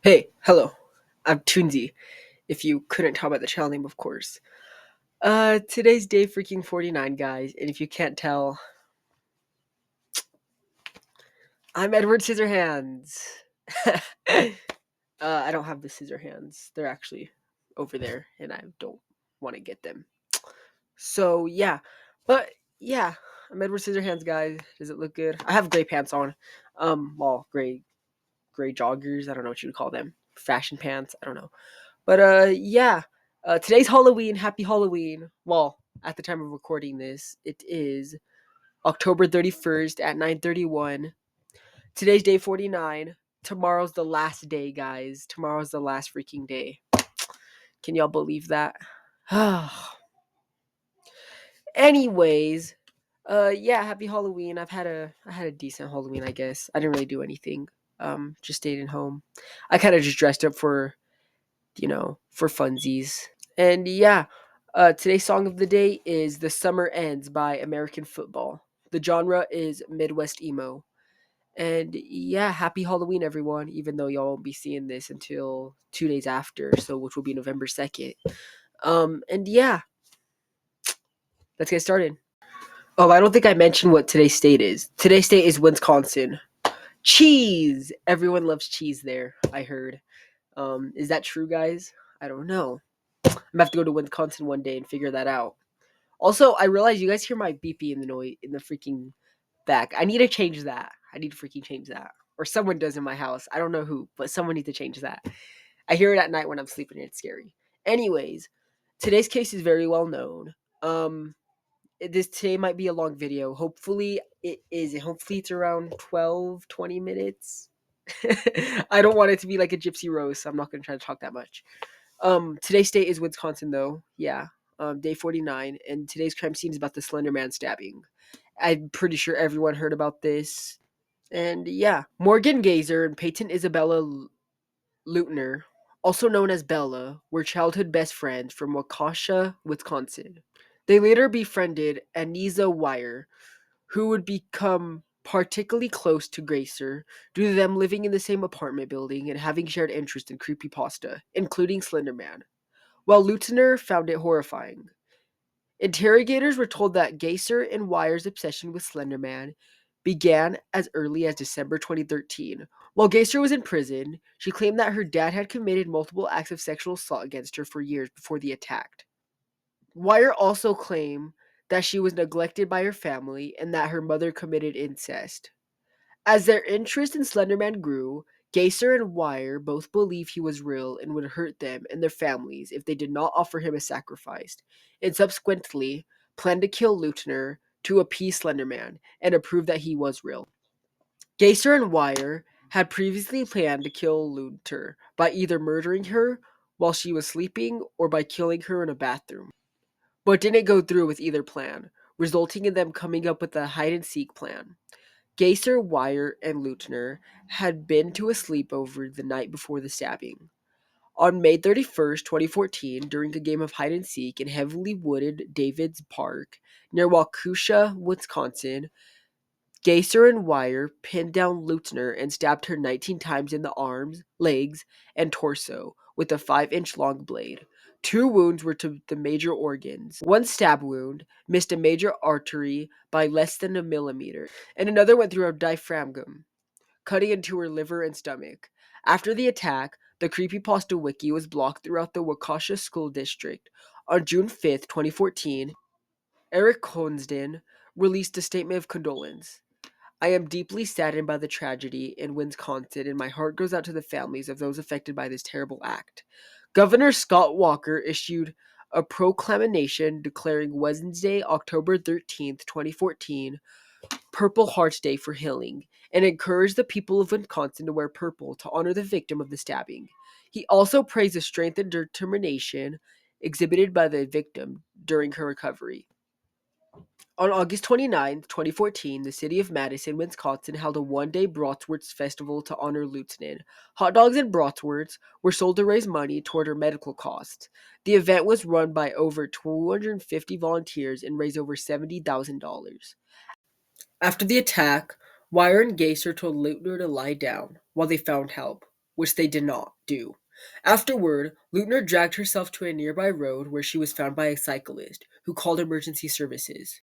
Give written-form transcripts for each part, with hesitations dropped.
Hey, hello. I'm Tunesy, if you couldn't tell by the channel name, of course. Today's day freaking 49, guys, and if you can't tell, I'm Edward Scissorhands. I don't have the scissor hands. They're actually over there, and I don't want to get them. So, yeah. But, yeah, I'm Edward Scissorhands, guys. Does it look good? I have gray pants on. Well, gray joggers. I don't know what you would call them. Fashion pants. I don't know. But yeah. Today's Halloween. Happy Halloween. Well, at the time of recording this, it is October 31st at 9:31. Today's day 49. Tomorrow's the last day, guys. Tomorrow's the last freaking day. Can y'all believe that? Anyways, yeah, happy Halloween. I had a decent Halloween, I guess. I didn't really do anything. Just stayed at home. I kind of just dressed up for funsies. And yeah, today's song of the day is The Summer Ends by American Football. The genre is Midwest emo. And yeah, happy Halloween, everyone, even though y'all won't be seeing this until 2 days after, so which will be November 2nd. And yeah, let's get started. Oh, I don't think I mentioned what today's state is. Today's state is Wisconsin. Cheese! Everyone loves cheese there, I heard. Is that true, guys? I don't know. I'm gonna have to go to Wisconsin one day and figure that out. Also, I realize you guys hear my beepy in the noise in the freaking back. I need to change that. I need to freaking change that. Or someone does in my house. I don't know who, but someone needs to change that. I hear it at night when I'm sleeping and it's scary. Anyways, today's case is very well known. This today might be a long video. Hopefully it is. Hopefully it's around 12, 20 minutes. I don't want it to be like a gypsy roast, so I'm not gonna try to talk that much. Today's state is Wisconsin, though. Yeah. Day 49, and today's crime scene is about the Slender Man stabbing. I'm pretty sure everyone heard about this. And yeah, Morgan Gazer and Peyton Isabella Leutner, also known as Bella, were childhood best friends from Waukesha, Wisconsin. They later befriended Aniza Wire, who would become particularly close to Gracer due to them living in the same apartment building and having shared interest in creepypasta, including Slender Man, while Leutner found it horrifying. Interrogators were told that Gaser and Wire's obsession with Slender Man began as early as December 2013. While Gaser was in prison, she claimed that her dad had committed multiple acts of sexual assault against her for years before the attack. Wire also claimed that she was neglected by her family and that her mother committed incest. As their interest in Slenderman grew, Gaser and Wire both believed he was real and would hurt them and their families if they did not offer him a sacrifice, and subsequently planned to kill Leutner to appease Slenderman and to prove that he was real. Gaser and Wire had previously planned to kill Leutner by either murdering her while she was sleeping or by killing her in a bathroom, but didn't go through with either plan, resulting in them coming up with a hide-and-seek plan. Gaser, Wire, and Leutner had been to a sleepover the night before the stabbing. On May 31st, 2014, during a game of hide and seek in heavily wooded Davids Park near Waukesha, Wisconsin, Gaser and Wire pinned down Leutner and stabbed her 19 times in the arms, legs, and torso with a 5-inch long blade. Two wounds were to the major organs. One stab wound missed a major artery by less than a millimeter, and another went through her diaphragm, cutting into her liver and stomach. After the attack, the Creepypasta Wiki was blocked throughout the Waukesha School District. On June 5th, 2014, Eric Honsden released a statement of condolence. I am deeply saddened by the tragedy in Wisconsin, and my heart goes out to the families of those affected by this terrible act. Governor Scott Walker issued a proclamation declaring Wednesday, October 13th, 2014, Purple Heart Day for Healing, and encouraged the people of Wisconsin to wear purple to honor the victim of the stabbing. He also praised the strength and determination exhibited by the victim during her recovery. On August 29th, 2014, the city of Madison, Wisconsin held a one-day bratwurst festival to honor Lutz. Hot dogs and bratwursts were sold to raise money toward her medical costs. The event was run by over 250 volunteers and raised over $70,000. After the attack, Wire and Gaser told Leutner to lie down while they found help. which they did not do. Afterward, Leutner dragged herself to a nearby road where she was found by a cyclist, who called emergency services.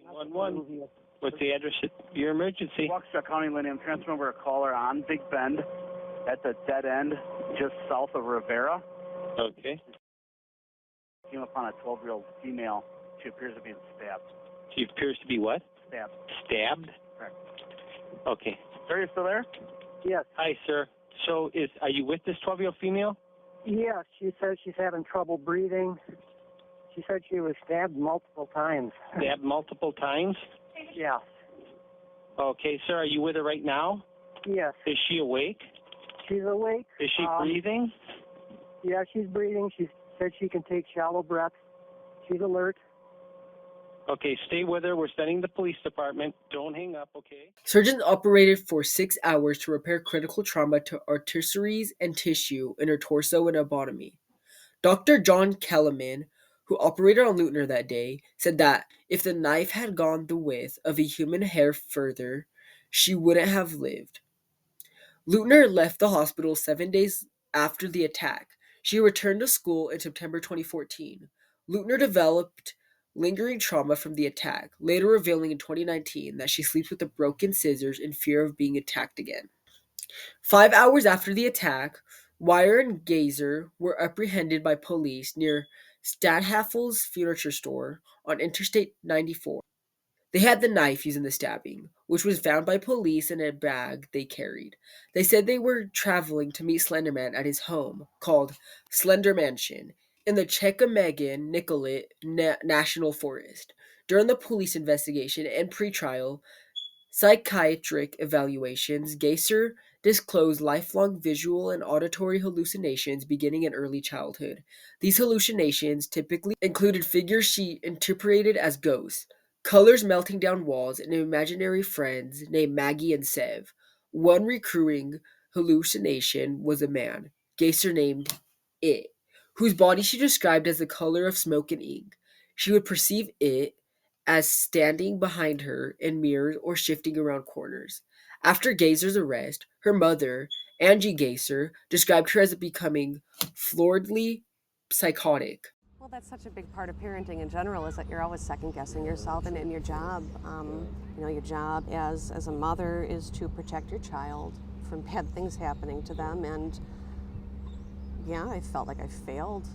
911. What's the address of your emergency? Waukesha County, Lynn. I'm transferring over a caller on Big Bend at the dead end just south of Rivera. Okay. Came upon a 12-year-old female. She appears to be stabbed. She appears to be what? Stabbed. Stabbed? Correct. Okay. Sir, you still there? Yes. Hi, sir. So are you with this 12-year-old female? Yes, she says she's having trouble breathing. She said she was stabbed multiple times. Stabbed multiple times? Yes. Okay, sir. Are you with her right now? Yes. Is she awake? She's awake. Is she breathing? Yeah, she's breathing. She said she can take shallow breaths. She's alert. Okay, stay with her. We're sending the police department. Don't hang up, okay? Surgeons operated for 6 hours to repair critical trauma to arteries and tissue in her torso and abotomy. Dr. John Kellerman, who operated on Leutner that day, said that if the knife had gone the width of a human hair further, she wouldn't have lived. Leutner left the hospital 7 days after the attack. She returned to school in September 2014. Leutner developed lingering trauma from the attack, later revealing in 2019 that she sleeps with the broken scissors in fear of being attacked again. 5 hours after the attack, Wire and Gazer were apprehended by police near Stadthafel's furniture store on Interstate 94. They had the knife used in the stabbing, which was found by police in a bag they carried. They said they were traveling to meet Slender Man at his home, called Slender Mansion, in the Chequamegon Nicolet National Forest. During the police investigation and pretrial psychiatric evaluations, Gaser disclosed lifelong visual and auditory hallucinations beginning in early childhood. These hallucinations typically included figures she interpreted as ghosts, colors melting down walls, and imaginary friends named Maggie and Sev. One recurring hallucination was a man, Gaser named It, whose body she described as the color of smoke and ink. She would perceive it as standing behind her in mirrors or shifting around corners. After Gazer's arrest, her mother, Angie Gazer, described her as becoming floridly psychotic. Well, that's such a big part of parenting in general, is that you're always second-guessing yourself and in your job. Your job as a mother is to protect your child from bad things happening to them, and I felt like I failed.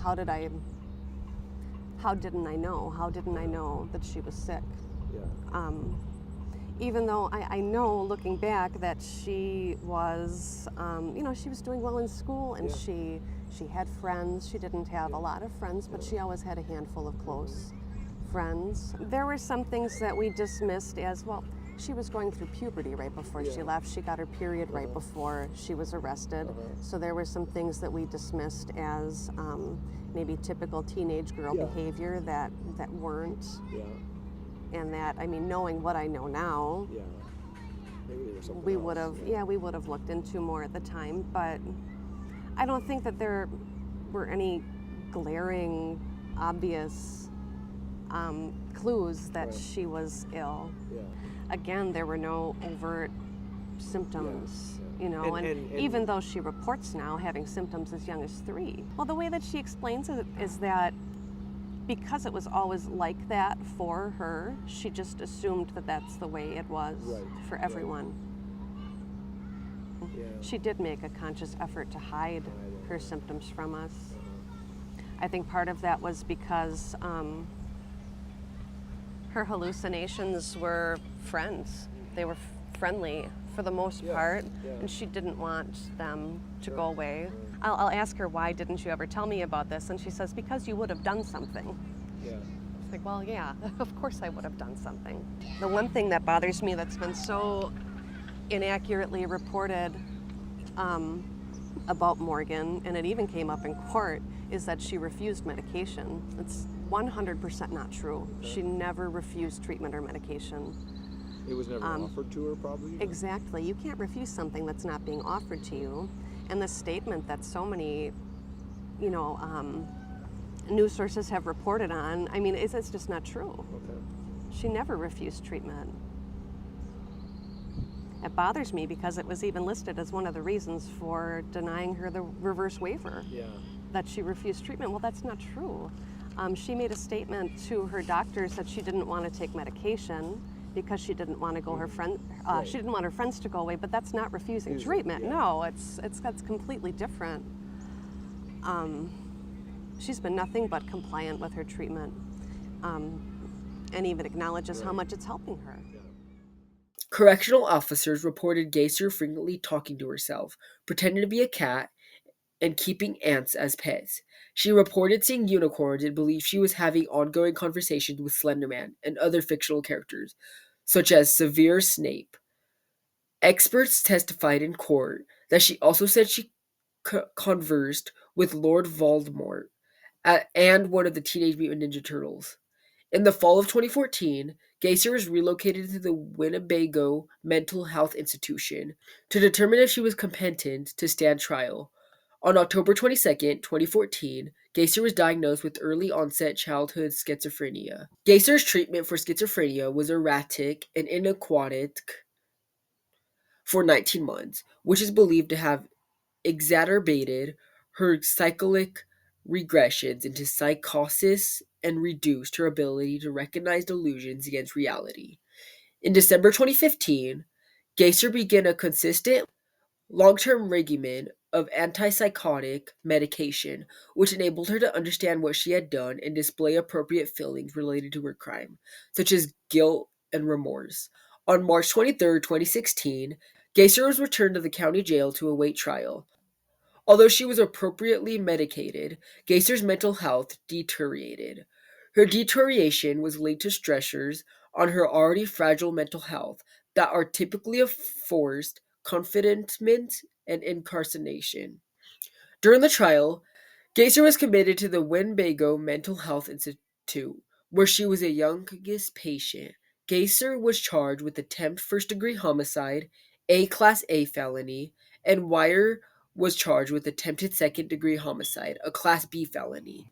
How didn't I know? How didn't I know that she was sick? Even though I know, looking back, that she was, she was doing well in school, and she had friends. She didn't have a lot of friends, but she always had a handful of close friends. There were some things that we dismissed as, well, she was going through puberty right before she left. She got her period right before she was arrested. So there were some things that we dismissed as maybe typical teenage girl behavior that weren't. And that, knowing what I know now, maybe there was something we else. we would have looked into more at the time. But I don't think that there were any glaring, obvious clues that she was ill. Again, there were no overt symptoms, and even though she reports now having symptoms as young as 3. Well, the way that she explains it is that because it was always like that for her, she just assumed that that's the way it was for everyone. She did make a conscious effort to hide her symptoms from us. I think part of that was because her hallucinations were friends. They were friendly for the most part, and she didn't want them to go away. I'll ask her, why didn't you ever tell me about this? And she says, because you would have done something. It's like, well, yeah, of course I would have done something. The one thing that bothers me that's been so inaccurately reported about Morgan, and it even came up in court, is that she refused medication. It's 100% not true. She never refused treatment or medication. It was never offered to her, probably? Exactly. You can't refuse something that's not being offered to you. And the statement that so many, news sources have reported on, it's just not true. Okay. She never refused treatment. It bothers me because it was even listed as one of the reasons for denying her the reverse waiver, that she refused treatment. Well, that's not true. She made a statement to her doctors that she didn't want to take medication because she didn't want to go she didn't want her friends to go away, but that's not refusing treatment. No, that's completely different. She's been nothing but compliant with her treatment, and even acknowledges how much it's helping her. Correctional officers reported Geyser frequently talking to herself, pretending to be a cat, and keeping ants as pets. She reported seeing unicorns and believed she was having ongoing conversations with Slender Man and other fictional characters, such as Severe Snape. Experts testified in court that she also said she conversed with Lord Voldemort and one of the Teenage Mutant Ninja Turtles. In the fall of 2014, Geyser was relocated to the Winnebago Mental Health Institution to determine if she was competent to stand trial. On October 22nd, 2014, Geyser was diagnosed with early onset childhood schizophrenia. Geyser's treatment for schizophrenia was erratic and inadequate for 19 months, which is believed to have exacerbated her cyclic regressions into psychosis and reduced her ability to recognize delusions against reality. In December 2015, Geyser began a consistent long-term regimen of antipsychotic medication, which enabled her to understand what she had done and display appropriate feelings related to her crime, such as guilt and remorse. On March 23, 2016, Geyser was returned to the county jail to await trial. Although she was appropriately medicated, Geyser's mental health deteriorated. Her deterioration was linked to stressors on her already fragile mental health that are typically of forced confinement and incarceration. During the trial, Geyser was committed to the Winnebago Mental Health Institute, where she was a youngest patient. Geyser was charged with attempt first-degree homicide, a Class A felony, and Wire was charged with attempted second-degree homicide, a Class B felony.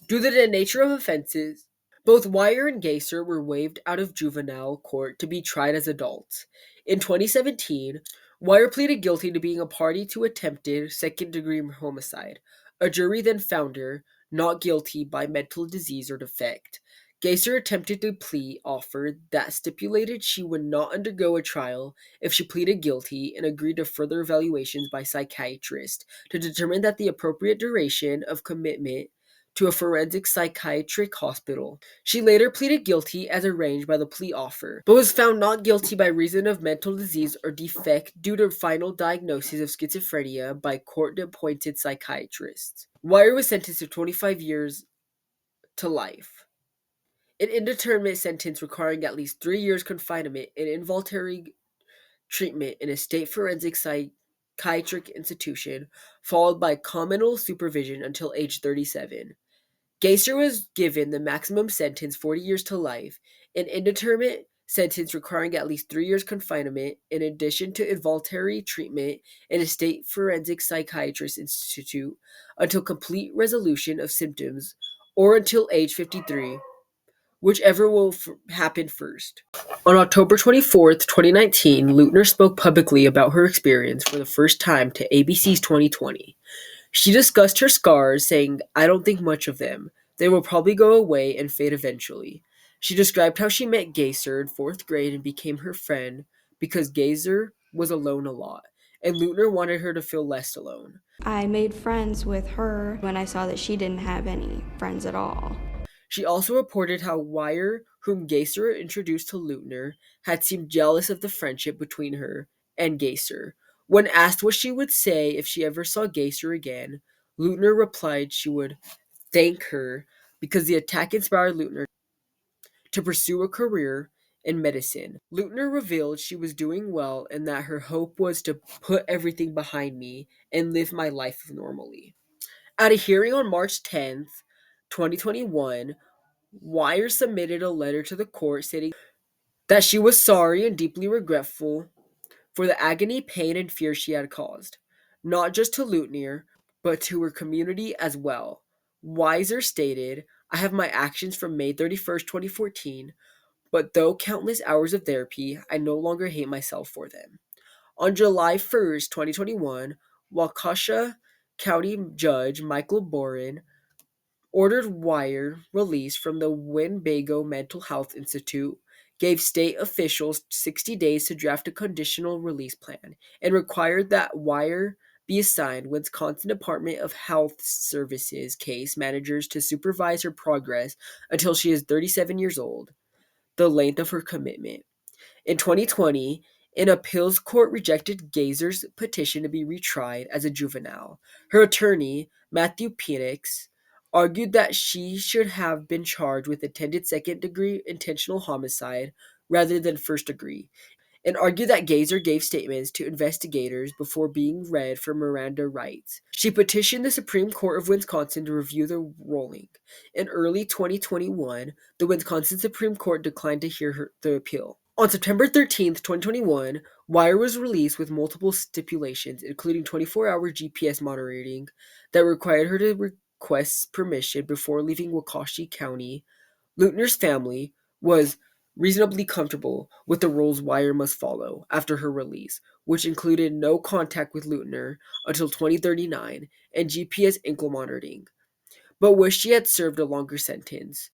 Due to the nature of offenses, both Wire and Geyser were waived out of juvenile court to be tried as adults. In 2017, Wire pleaded guilty to being a party to attempted second-degree homicide. A jury then found her not guilty by mental disease or defect. Geyser attempted a plea offer that stipulated she would not undergo a trial if she pleaded guilty and agreed to further evaluations by psychiatrists to determine that the appropriate duration of commitment to a forensic psychiatric hospital. She later pleaded guilty as arranged by the plea offer, but was found not guilty by reason of mental disease or defect due to final diagnosis of schizophrenia by court-appointed psychiatrists. Wire was sentenced to 25 years to life. An indeterminate sentence requiring at least 3 years confinement and involuntary treatment in a state forensic psychiatric institution, followed by communal supervision until age 37. Geyser was given the maximum sentence 40 years to life, an indeterminate sentence requiring at least 3 years confinement, in addition to involuntary treatment in a state forensic psychiatrist institute until complete resolution of symptoms or until age 53, whichever will happen first. On October 24th, 2019, Lutner spoke publicly about her experience for the first time to ABC's 2020. She discussed her scars, saying, "I don't think much of them. They will probably go away and fade eventually." She described how she met Geyser in 4th grade and became her friend because Geyser was alone a lot, and Lutner wanted her to feel less alone. I made friends with her when I saw that she didn't have any friends at all. She also reported how Wire, whom Geyser introduced to Lutner, had seemed jealous of the friendship between her and Geyser. When asked what she would say if she ever saw Geyser again, Lutner replied she would thank her because the attack inspired Lutner to pursue a career in medicine. Lutner revealed she was doing well and that her hope was to put everything behind me and live my life normally. At a hearing on March 10th, 2021, Wire submitted a letter to the court stating that she was sorry and deeply regretful for the agony, pain, and fear she had caused, not just to Lutner, but to her community as well. Weiser stated, "I have my actions from May 31st, 2014, but though countless hours of therapy, I no longer hate myself for them. On July 1st, 2021, Waukesha County Judge Michael Boren ordered Wire released from the Winnebago Mental Health Institute, gave state officials 60 days to draft a conditional release plan, and required that Wire be assigned Wisconsin Department of Health Services case managers to supervise her progress until she is 37 years old, the length of her commitment. In 2020, an appeals court rejected Gazer's petition to be retried as a juvenile. Her attorney, Matthew Penix, argued that she should have been charged with attempted second-degree intentional homicide rather than first-degree, and argued that Gazer gave statements to investigators before being read for Miranda rights. She petitioned the Supreme Court of Wisconsin to review the ruling. In early 2021, the Wisconsin Supreme Court declined to hear the appeal. On September 13th, 2021, Wire was released with multiple stipulations, including 24-hour GPS monitoring that required her to request permission before leaving Waukesha County. Leutner's family was reasonably comfortable with the rules Wire must follow after her release, which included no contact with Leutner until 2039 and GPS ankle monitoring, but wished she had served a longer sentence.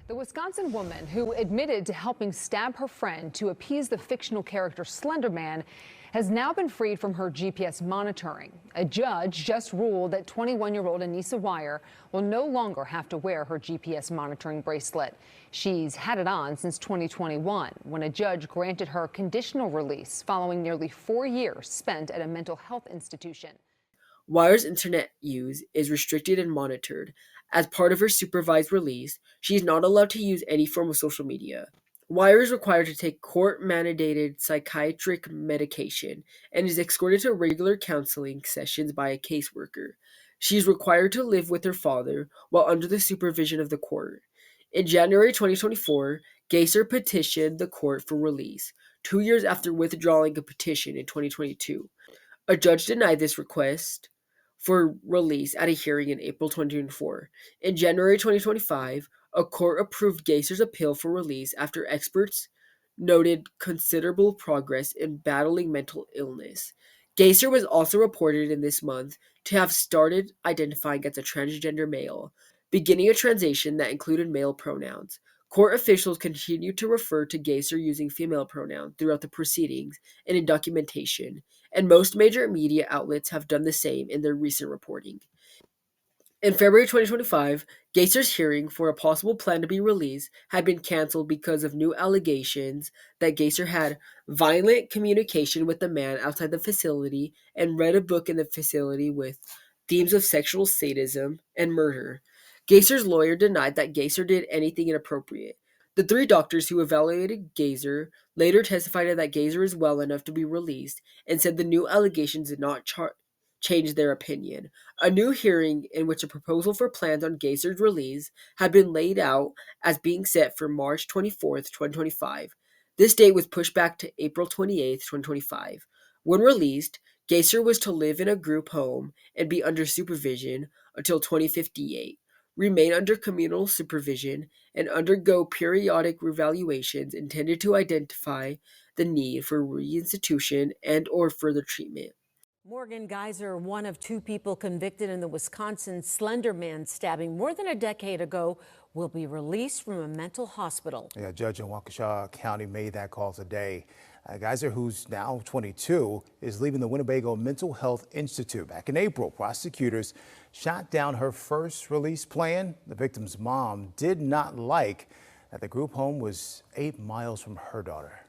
The Wisconsin woman who admitted to helping stab her friend to appease the fictional character Slender Man has now been freed from her GPS monitoring. A judge just ruled that 21-year-old Anissa Wire will no longer have to wear her GPS monitoring bracelet. She's had it on since 2021, when a judge granted her conditional release following nearly 4 years spent at a mental health institution. Wire's internet use is restricted and monitored. As part of her supervised release, she is not allowed to use any form of social media. Wire is required to take court-mandated psychiatric medication and is escorted to regular counseling sessions by a caseworker. She is required to live with her father while under the supervision of the court. In January 2024, Gazer petitioned the court for release, 2 years after withdrawing a petition in 2022. A judge denied this request for release at a hearing in April 2024. In January 2025, a court approved Gazer's appeal for release after experts noted considerable progress in battling mental illness. Gazer was also reported in this month to have started identifying as a transgender male, beginning a transition that included male pronouns. Court officials continued to refer to Gazer using female pronouns throughout the proceedings and in documentation, and most major media outlets have done the same in their recent reporting. In February 2025, Gazer's hearing for a possible plan to be released had been canceled because of new allegations that Gazer had violent communication with the man outside the facility and read a book in the facility with themes of sexual sadism and murder. Gazer's lawyer denied that Gazer did anything inappropriate. The 3 doctors who evaluated Gazer later testified that Gazer is well enough to be released and said the new allegations did not change their opinion. A new hearing in which a proposal for plans on Gazer's release had been laid out as being set for March 24th, 2025. This date was pushed back to April 28th, 2025. When released, Gazer was to live in a group home and be under supervision until 2058, remain under communal supervision, and undergo periodic revaluations intended to identify the need for reinstitution and or further treatment. Morgan Geyser, one of 2 people convicted in the Wisconsin Slender Man stabbing more than a decade ago, will be released from a mental hospital. Yeah, a judge in Waukesha County made that call today. Geyser, who's now 22, is leaving the Winnebago Mental Health Institute. Back in April, prosecutors shot down her first release plan. The victim's mom did not like that the group home was 8 miles from her daughter.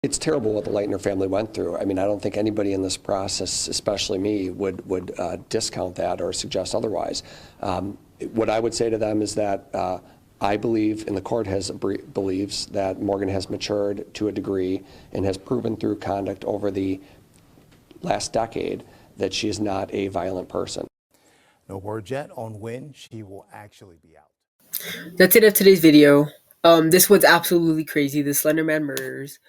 It's terrible what the Leitner family went through. I mean, I don't think anybody in this process, especially me, would discount that or suggest otherwise. What I would say to them is that I believe, and the court believes, that Morgan has matured to a degree and has proven through conduct over the last decade that she is not a violent person. No word yet on when she will actually be out. That's it of today's video. This was absolutely crazy. The Slender Man murders.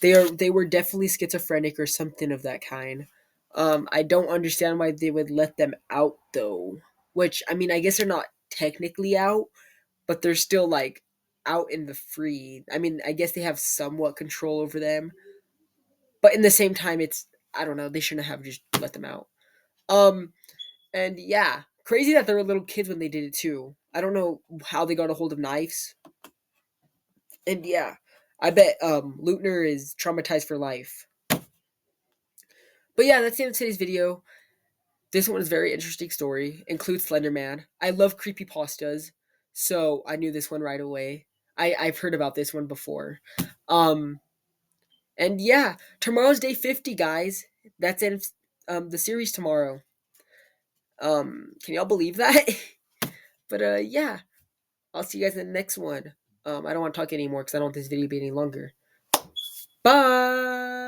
They were definitely schizophrenic or something of that kind. I don't understand why they would let them out though. Which, I mean, I guess they're not technically out, but they're still like out in the free. I mean, I guess they have somewhat control over them. But in the same time, it's I don't know. They shouldn't have just let them out. And yeah, crazy that they were little kids when they did it too. I don't know how they got a hold of knives. And yeah, I bet Lutner is traumatized for life. But yeah, that's the end of today's video. This one is a very interesting story. Includes Slender Man. I love creepypastas, so I knew this one right away. I've heard about this one before. Um, and yeah, tomorrow's day 50, guys. That's in the series tomorrow. Can y'all believe that? But yeah, I'll see you guys in the next one. I don't want to talk anymore because I don't want this video to be any longer. Bye.